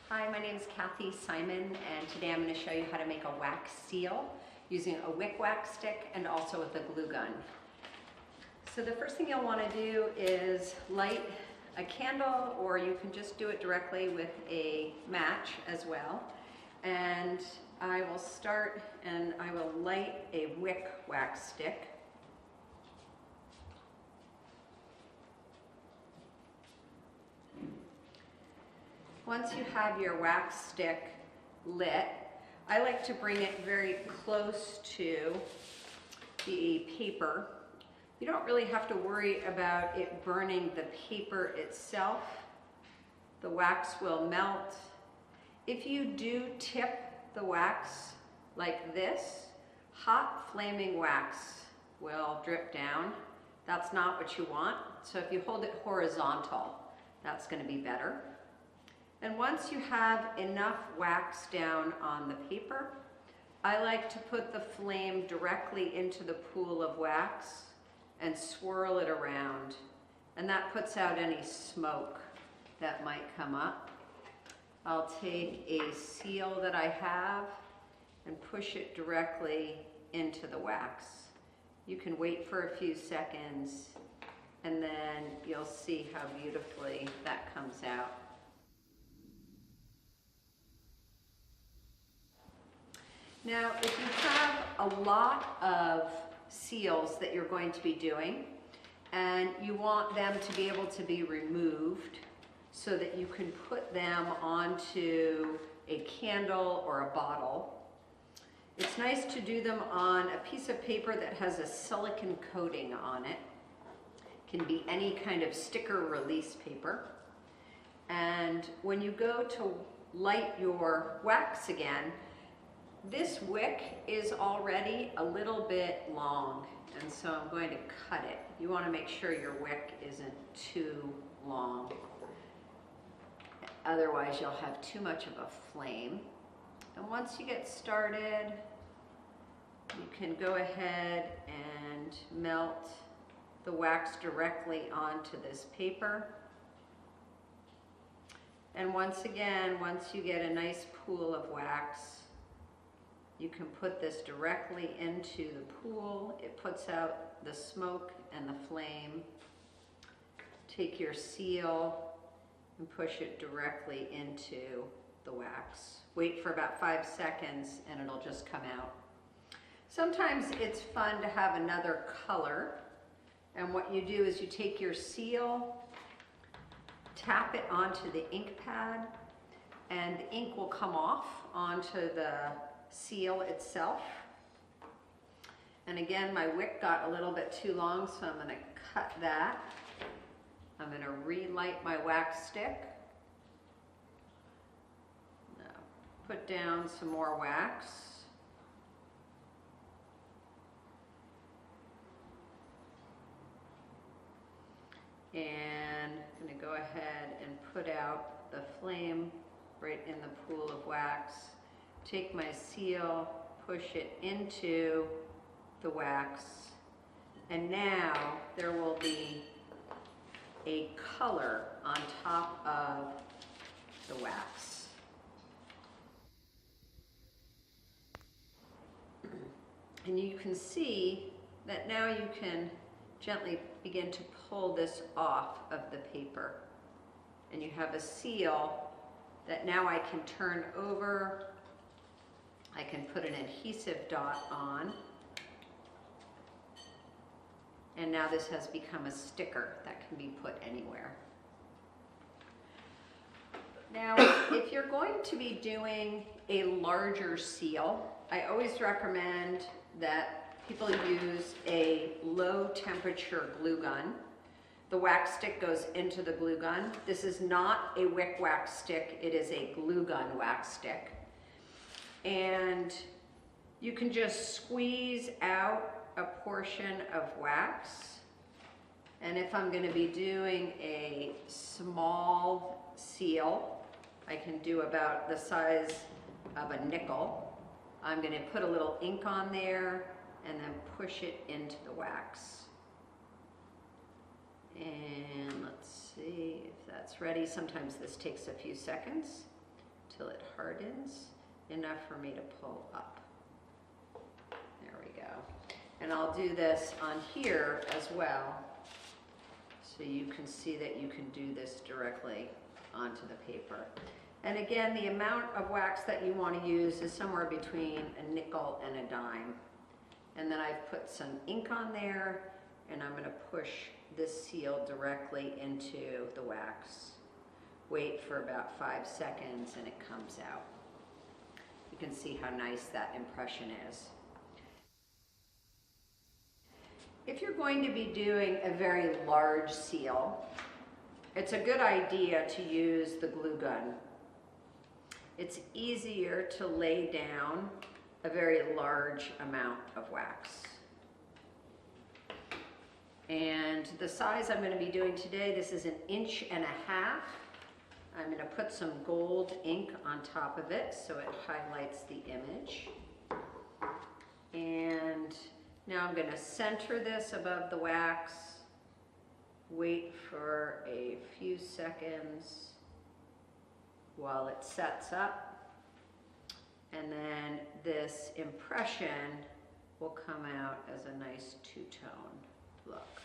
Hi, my name is Kathy Simon, and today I'm going to show you how to make a wax seal using a wick wax stick and also with a glue gun. So the first thing you'll want to do is light a candle, or you can just do it directly with a match as well. And I will start and I will light a wick wax stick. Once you have your wax stick lit, I like to bring it very close to the paper. You don't really have to worry about it burning the paper itself. The wax will melt. If you do tip the wax like this, hot flaming wax will drip down. That's not what you want. So if you hold it horizontal, that's going to be better. And once you have enough wax down on the paper, I like to put the flame directly into the pool of wax and swirl it around. And that puts out any smoke that might come up. I'll take a seal that I have and push it directly into the wax. You can wait for a few seconds and then you'll see how beautifully that comes out. Now, if you have a lot of seals that you're going to be doing and you want them to be able to be removed so that you can put them onto a candle or a bottle, it's nice to do them on a piece of paper that has a silicone coating on it. It can be any kind of sticker release paper. And when you go to light your wax again, this wick is already a little bit long, and so I'm going to cut it. You want to make sure your wick isn't too long. Otherwise, you'll have too much of a flame. And once you get started, you can go ahead and melt the wax directly onto this paper. And once again, once you get a nice pool of wax, you can put this directly into the pool. It puts out the smoke and the flame. Take your seal and push it directly into the wax. Wait for about 5 seconds and it'll just come out. Sometimes it's fun to have another color. And what you do is you take your seal, tap it onto the ink pad, and the ink will come off onto the seal itself. And again, my wick got a little bit too long, so I'm going to cut that. I'm going to relight my wax stick. Now, put down some more wax. And I'm going to go ahead and put out the flame right in the pool of wax. Take my seal, push it into the wax, and now there will be a color on top of the wax. And you can see that now you can gently begin to pull this off of the paper. And you have a seal that now I can turn over. I can put an adhesive dot on. And now this has become a sticker that can be put anywhere. Now, if you're going to be doing a larger seal, I always recommend that people use a low temperature glue gun. The wax stick goes into the glue gun. This is not a wick wax stick, it is a glue gun wax stick. And you can just squeeze out a portion of wax. And if I'm going to be doing a small seal, I can do about the size of a nickel. I'm going to put a little ink on there and then push it into the wax. And let's see if that's ready. Sometimes this takes a few seconds. until it hardens enough for me to pull up. There we go. And I'll do this on here as well, so you can see that you can do this directly onto the paper. And again, the amount of wax that you want to use is somewhere between a nickel and a dime. And then I've put some ink on there, and I'm going to push this seal directly into the wax. Wait for about 5 seconds and it comes out. You can see how nice that impression is. If you're going to be doing a very large seal, it's a good idea to use the glue gun. It's easier to lay down a very large amount of wax. And the size I'm going to be doing today, this is 1.5 inches. I'm going to put some gold ink on top of it so it highlights the image. And now I'm going to center this above the wax, wait for a few seconds while it sets up, and then this impression will come out as a nice two-tone look.